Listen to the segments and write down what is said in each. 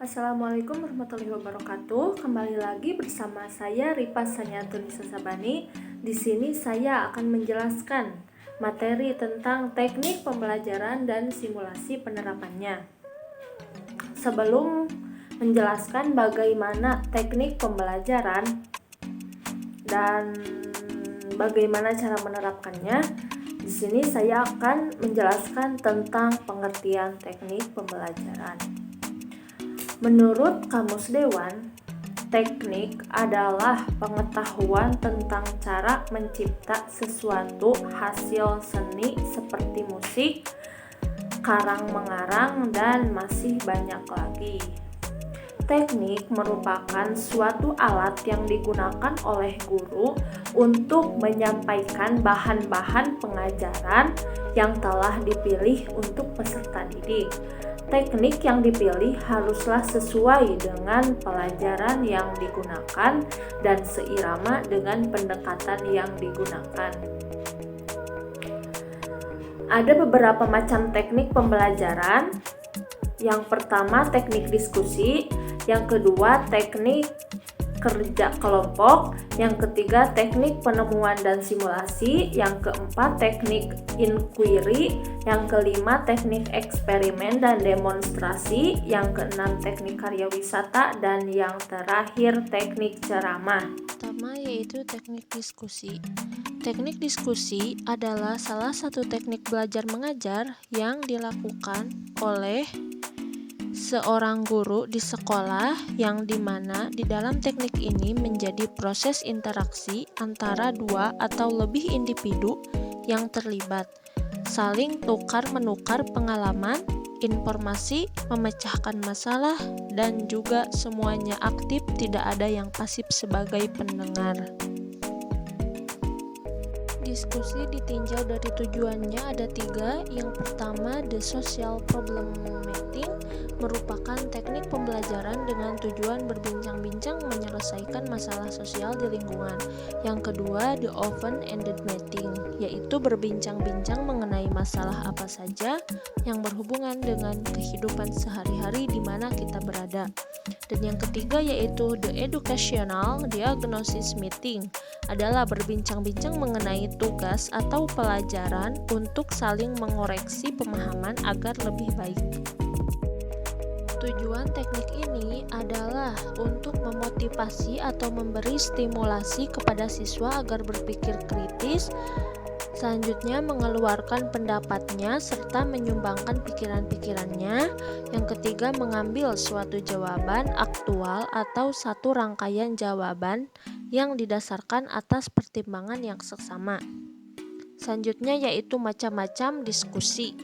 Assalamualaikum warahmatullahi wabarakatuh. Kembali lagi bersama saya Ripa Sanyatuni Sasabani. Di sini saya akan menjelaskan materi tentang teknik pembelajaran dan simulasi penerapannya. Sebelum menjelaskan bagaimana teknik pembelajaran dan bagaimana cara menerapkannya, di sini saya akan menjelaskan tentang pengertian teknik pembelajaran. Menurut Kamus Dewan, teknik adalah pengetahuan tentang cara mencipta sesuatu hasil seni seperti musik, karang-mengarang, dan masih banyak lagi. Teknik merupakan suatu alat yang digunakan oleh guru untuk menyampaikan bahan-bahan pengajaran yang telah dipilih untuk peserta didik. Teknik yang dipilih haruslah sesuai dengan pelajaran yang digunakan dan seirama dengan pendekatan yang digunakan. Ada beberapa macam teknik pembelajaran. Yang pertama, teknik diskusi. Yang kedua, teknik kerja kelompok. Yang ketiga, teknik penemuan dan simulasi. Yang keempat, teknik inquiry. Yang kelima, teknik eksperimen dan demonstrasi. Yang keenam, teknik karya wisata. Dan yang terakhir, teknik ceramah. Pertama yaitu teknik diskusi. Teknik diskusi adalah salah satu teknik belajar mengajar yang dilakukan oleh seorang guru di sekolah, yang dimana di dalam teknik ini menjadi proses interaksi antara dua atau lebih individu yang terlibat, saling tukar-menukar pengalaman, informasi, memecahkan masalah, dan juga semuanya aktif, tidak ada yang pasif sebagai pendengar. Diskusi ditinjau dari tujuannya ada 3. Yang pertama, the social problem mapping merupakan teknik pembelajaran dengan tujuan berbincang-bincang menyelesaikan masalah sosial di lingkungan. Yang kedua, the open-ended mapping, yaitu berbincang-bincang mengenai masalah apa saja yang berhubungan dengan kehidupan sehari-hari di mana kita berada. Dan yang ketiga yaitu the educational diagnosis meeting, adalah berbincang-bincang mengenai tugas atau pelajaran untuk saling mengoreksi pemahaman agar lebih baik. Tujuan teknik ini adalah untuk memotivasi atau memberi stimulasi kepada siswa agar berpikir kritis, selanjutnya mengeluarkan pendapatnya serta menyumbangkan pikiran-pikirannya. Yang ketiga, mengambil suatu jawaban aktual atau satu rangkaian jawaban yang didasarkan atas pertimbangan yang seksama. Selanjutnya yaitu macam-macam diskusi.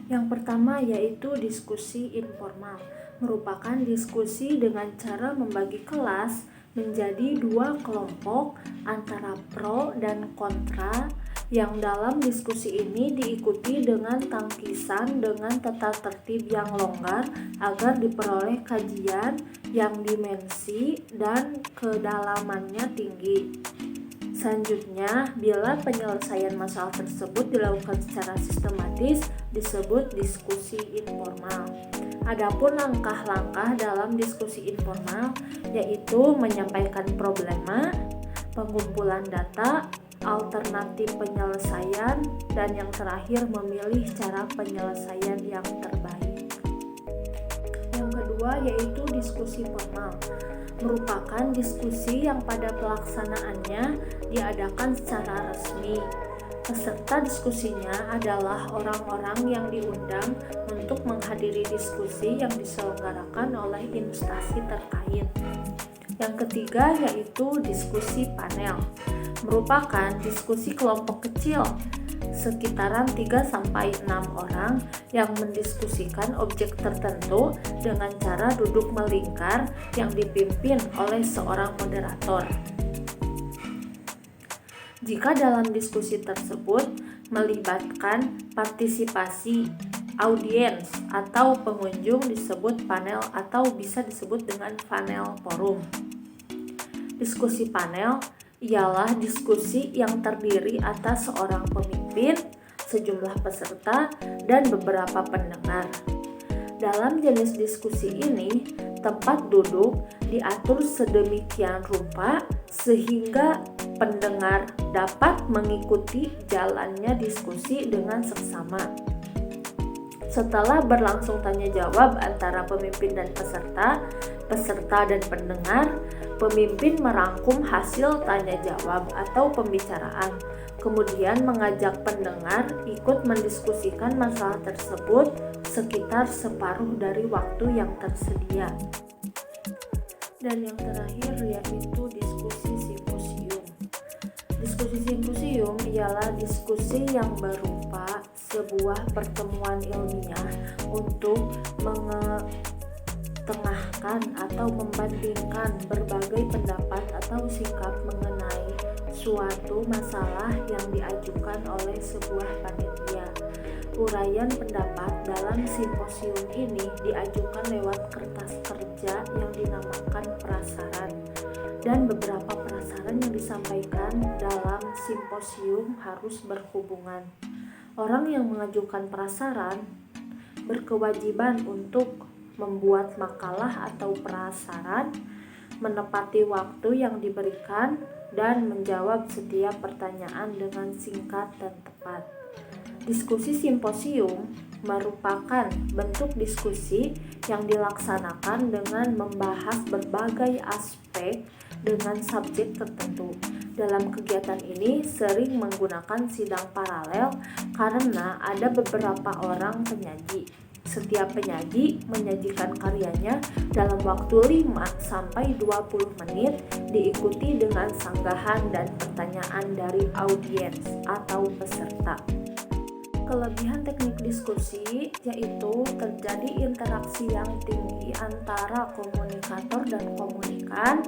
Yang pertama yaitu diskusi informal, merupakan diskusi dengan cara membagi kelas menjadi 2 kelompok antara pro dan kontra, yang dalam diskusi ini diikuti dengan tangkisan dengan tata tertib yang longgar agar diperoleh kajian yang dimensi dan kedalamannya tinggi. Selanjutnya, bila penyelesaian masalah tersebut dilakukan secara sistematis, disebut diskusi informal. Adapun langkah-langkah dalam diskusi informal yaitu menyampaikan problema, pengumpulan data, alternatif penyelesaian, dan yang terakhir memilih cara penyelesaian yang terbaik. Yang kedua yaitu diskusi formal, merupakan diskusi yang pada pelaksanaannya diadakan secara resmi. Peserta diskusinya adalah orang-orang yang diundang untuk menghadiri diskusi yang diselenggarakan oleh instansi terkait. Yang ketiga yaitu diskusi panel, merupakan diskusi kelompok kecil sekitaran 3-6 orang yang mendiskusikan objek tertentu dengan cara duduk melingkar yang dipimpin oleh seorang moderator. Jika dalam diskusi tersebut melibatkan partisipasi audiens atau pengunjung disebut panel atau bisa disebut dengan panel forum. Diskusi panel ialah diskusi yang terdiri atas seorang pemimpin, sejumlah peserta, dan beberapa pendengar. Dalam jenis diskusi ini, tempat duduk diatur sedemikian rupa sehingga pendengar dapat mengikuti jalannya diskusi dengan seksama. Setelah berlangsung tanya jawab antara pemimpin dan peserta dan pendengar, pemimpin merangkum hasil tanya jawab atau pembicaraan, kemudian mengajak pendengar ikut mendiskusikan masalah tersebut sekitar separuh dari waktu yang tersedia. Dan yang terakhir yaitu diskusi simposium. Diskusi simposium ialah diskusi yang berupa sebuah pertemuan ilmiah untuk mengetengahkan atau membandingkan berbagai pendapat atau sikap mengenai suatu masalah yang diajukan oleh sebuah panitia. Uraian pendapat dalam simposium ini diajukan lewat kertas kerja yang dinamakan prasaran, dan beberapa prasaran yang disampaikan dalam simposium harus berhubungan. Orang yang mengajukan prasaran berkewajiban untuk membuat makalah atau prasaran, menepati waktu yang diberikan, dan menjawab setiap pertanyaan dengan singkat dan tepat. Diskusi simposium merupakan bentuk diskusi yang dilaksanakan dengan membahas berbagai aspek dengan subjek tertentu. Dalam kegiatan ini sering menggunakan sidang paralel karena ada beberapa orang penyaji. Setiap penyaji menyajikan karyanya dalam waktu 5-20 menit, diikuti dengan sanggahan dan pertanyaan dari audiens atau peserta. Kelebihan teknik diskusi yaitu terjadi interaksi yang tinggi antara komunikator dan komunikan.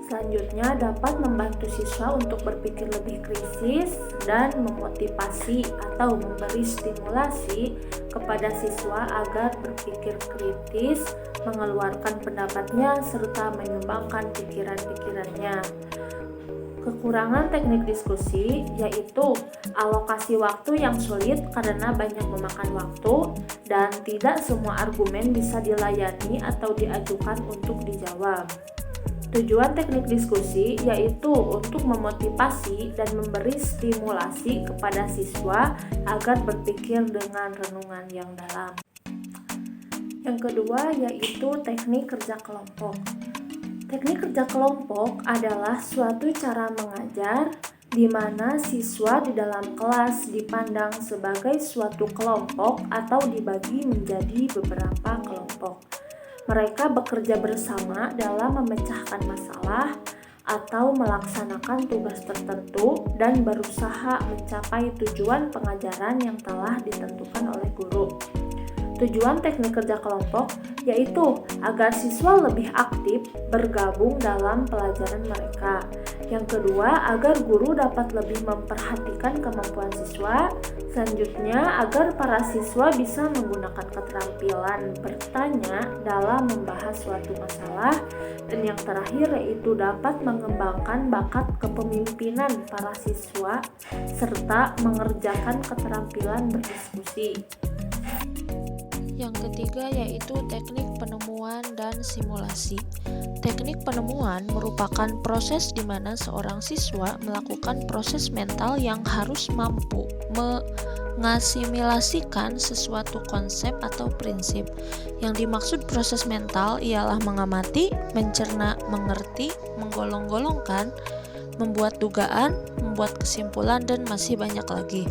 Selanjutnya dapat membantu siswa untuk berpikir lebih kritis dan memotivasi atau memberi stimulasi kepada siswa agar berpikir kritis, mengeluarkan pendapatnya, serta menyumbangkan pikiran-pikirannya. Kekurangan teknik diskusi yaitu alokasi waktu yang sulit karena banyak memakan waktu dan tidak semua argumen bisa dilayani atau diajukan untuk dijawab. Tujuan teknik diskusi yaitu untuk memotivasi dan memberi stimulasi kepada siswa agar berpikir dengan renungan yang dalam. Yang kedua yaitu teknik kerja kelompok. Teknik kerja kelompok adalah suatu cara mengajar di mana siswa di dalam kelas dipandang sebagai suatu kelompok atau dibagi menjadi beberapa kelompok. Mereka bekerja bersama dalam memecahkan masalah atau melaksanakan tugas tertentu dan berusaha mencapai tujuan pengajaran yang telah ditentukan oleh guru. Tujuan teknik kerja kelompok yaitu agar siswa lebih aktif bergabung dalam pelajaran mereka. Yang kedua, agar guru dapat lebih memperhatikan kemampuan siswa. Selanjutnya, agar para siswa bisa menggunakan keterampilan bertanya dalam membahas suatu masalah. Dan yang terakhir yaitu dapat mengembangkan bakat kepemimpinan para siswa serta mengerjakan keterampilan berdiskusi. Yang ketiga yaitu teknik penemuan dan simulasi. Teknik penemuan merupakan proses di mana seorang siswa melakukan proses mental yang harus mampu mengasimilasikan sesuatu konsep atau prinsip. Yang dimaksud proses mental ialah mengamati, mencerna, mengerti, menggolong-golongkan, membuat dugaan, membuat kesimpulan, dan masih banyak lagi.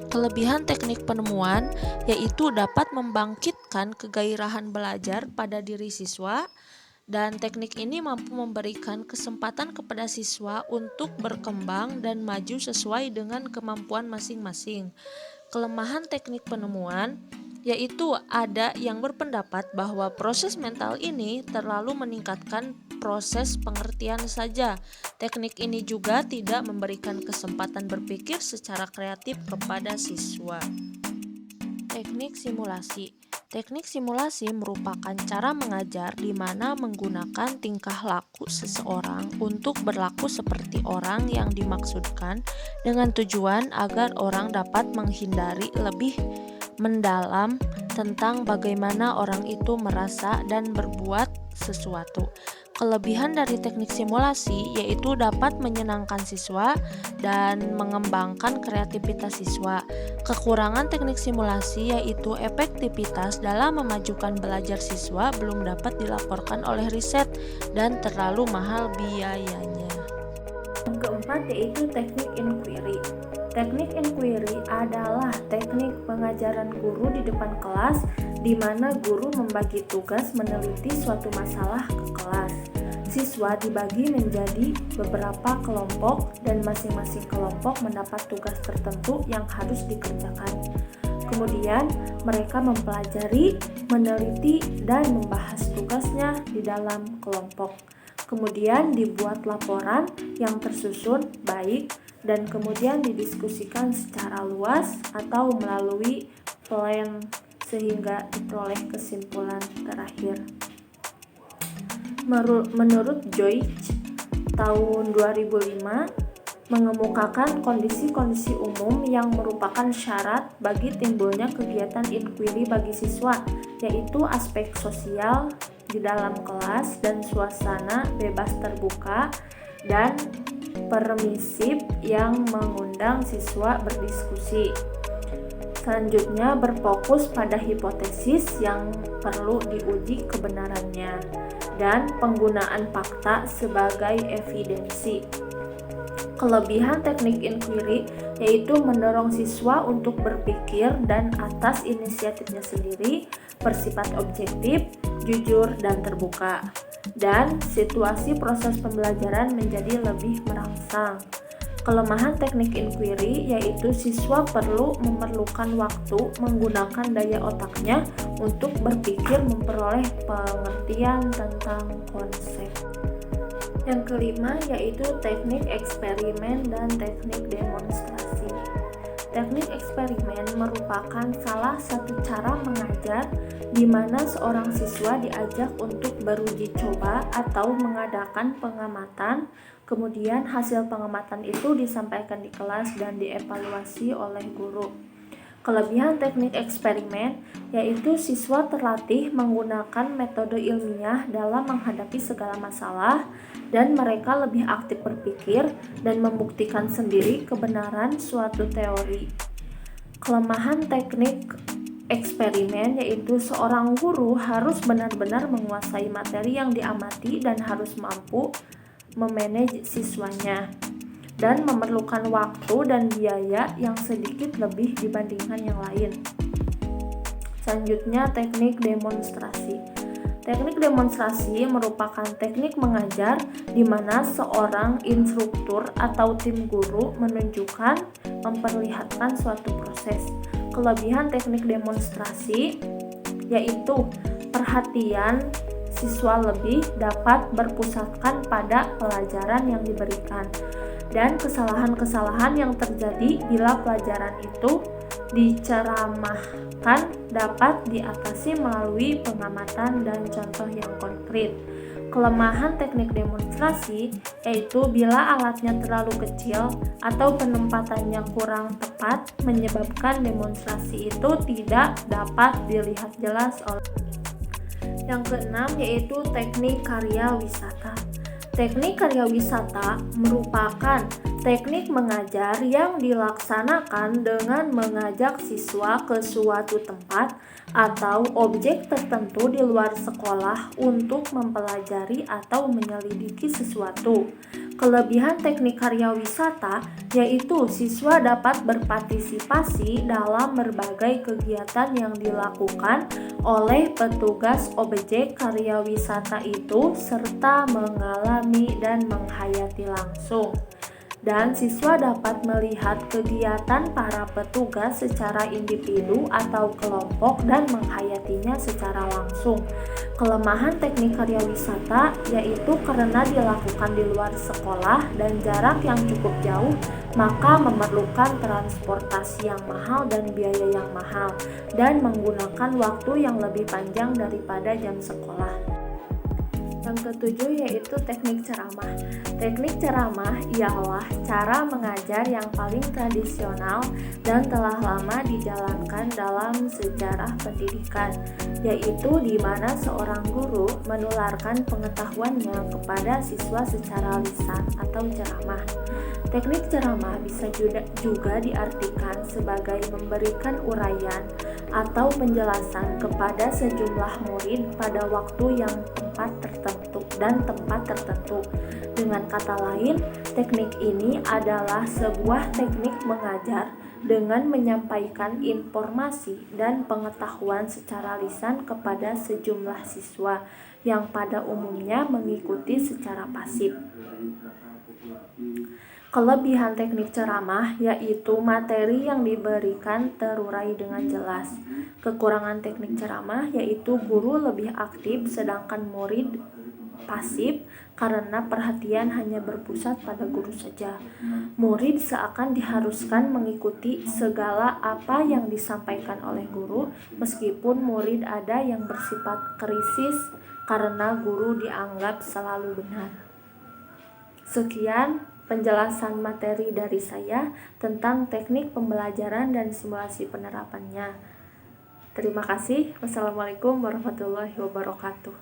Kelebihan teknik penemuan yaitu dapat membangkitkan kegairahan belajar pada diri siswa, dan teknik ini mampu memberikan kesempatan kepada siswa untuk berkembang dan maju sesuai dengan kemampuan masing-masing. Kelemahan teknik penemuan yaitu ada yang berpendapat bahwa proses mental ini terlalu meningkatkan proses pengertian saja. Teknik ini juga tidak memberikan kesempatan berpikir secara kreatif kepada siswa. Teknik simulasi. Teknik simulasi merupakan cara mengajar di mana menggunakan tingkah laku seseorang untuk berlaku seperti orang yang dimaksudkan dengan tujuan agar orang dapat menghindari lebih mendalam tentang bagaimana orang itu merasa dan berbuat sesuatu. Kelebihan dari teknik simulasi yaitu dapat menyenangkan siswa dan mengembangkan kreativitas siswa. Kekurangan teknik simulasi yaitu efektivitas dalam memajukan belajar siswa belum dapat dilaporkan oleh riset dan terlalu mahal biayanya. Yang keempat yaitu teknik inquiry. Teknik inquiry adalah teknik pengajaran guru di depan kelas di mana guru membagi tugas meneliti suatu masalah ke kelas. Siswa dibagi menjadi beberapa kelompok dan masing-masing kelompok mendapat tugas tertentu yang harus dikerjakan. Kemudian mereka mempelajari, meneliti, dan membahas tugasnya di dalam kelompok. Kemudian dibuat laporan yang tersusun baik dan kemudian didiskusikan secara luas atau melalui plan sehingga diperoleh kesimpulan terakhir. Menurut Joyce tahun 2005 mengemukakan kondisi-kondisi umum yang merupakan syarat bagi timbulnya kegiatan inquiry bagi siswa, yaitu aspek sosial di dalam kelas dan suasana bebas terbuka dan permisif yang mengundang siswa berdiskusi. Selanjutnya berfokus pada hipotesis yang perlu diuji kebenarannya dan penggunaan fakta sebagai evidensi. Kelebihan teknik inquiry yaitu mendorong siswa untuk berpikir dan atas inisiatifnya sendiri, bersifat objektif, jujur, dan terbuka. Dan situasi proses pembelajaran menjadi lebih merangsang. Kelemahan teknik inquiry yaitu siswa memerlukan waktu menggunakan daya otaknya untuk berpikir memperoleh pengertian tentang konsep. Yang kelima yaitu teknik eksperimen dan teknik demonstrasi. Teknik eksperimen merupakan salah satu cara mengajar di mana seorang siswa diajak untuk beruji coba atau mengadakan pengamatan. Kemudian hasil pengamatan itu disampaikan di kelas dan dievaluasi oleh guru. Kelebihan teknik eksperimen yaitu siswa terlatih menggunakan metode ilmiah dalam menghadapi segala masalah dan mereka lebih aktif berpikir dan membuktikan sendiri kebenaran suatu teori. Kelemahan teknik eksperimen yaitu seorang guru harus benar-benar menguasai materi yang diamati dan harus mampu memanage siswanya dan memerlukan waktu dan biaya yang sedikit lebih dibandingkan yang lain. Selanjutnya teknik demonstrasi. Teknik demonstrasi merupakan teknik mengajar di mana seorang instruktur atau tim guru menunjukkan, memperlihatkan suatu proses. Kelebihan teknik demonstrasi yaitu perhatian siswa lebih dapat berpusatkan pada pelajaran yang diberikan dan kesalahan-kesalahan yang terjadi bila pelajaran itu diceramahkan dapat diatasi melalui pengamatan dan contoh yang konkret. Kelemahan teknik demonstrasi yaitu bila alatnya terlalu kecil atau penempatannya kurang tepat menyebabkan demonstrasi itu tidak dapat dilihat jelas oleh. Yang keenam yaitu teknik karya wisata. Teknik karya wisata merupakan teknik mengajar yang dilaksanakan dengan mengajak siswa ke suatu tempat atau objek tertentu di luar sekolah untuk mempelajari atau menyelidiki sesuatu. Kelebihan teknik karya wisata yaitu siswa dapat berpartisipasi dalam berbagai kegiatan yang dilakukan oleh petugas objek karya wisata itu serta mengalami dan menghayati langsung. Dan siswa dapat melihat kegiatan para petugas secara individu atau kelompok dan menghayatinya secara langsung. Kelemahan teknik karya wisata yaitu karena dilakukan di luar sekolah dan jarak yang cukup jauh, maka memerlukan transportasi yang mahal dan biaya yang mahal dan menggunakan waktu yang lebih panjang daripada jam sekolah. Yang ketujuh yaitu teknik ceramah. Teknik ceramah ialah cara mengajar yang paling tradisional dan telah lama dijalankan dalam sejarah pendidikan, yaitu di mana seorang guru menularkan pengetahuannya kepada siswa secara lisan atau ceramah. Teknik ceramah bisa juga diartikan sebagai memberikan uraian atau penjelasan kepada sejumlah murid pada waktu yang tempat tertentu. Dengan kata lain, teknik ini adalah sebuah teknik mengajar dengan menyampaikan informasi dan pengetahuan secara lisan kepada sejumlah siswa yang pada umumnya mengikuti secara pasif. Kelebihan teknik ceramah yaitu materi yang diberikan terurai dengan jelas. Kekurangan teknik ceramah yaitu guru lebih aktif sedangkan murid pasif karena perhatian hanya berpusat pada guru saja. Murid seakan diharuskan mengikuti segala apa yang disampaikan oleh guru, meskipun murid ada yang bersifat krisis karena guru dianggap selalu benar. Sekian penjelasan materi dari saya tentang teknik pembelajaran dan simulasi penerapannya. Terima kasih. Wassalamualaikum warahmatullahi wabarakatuh.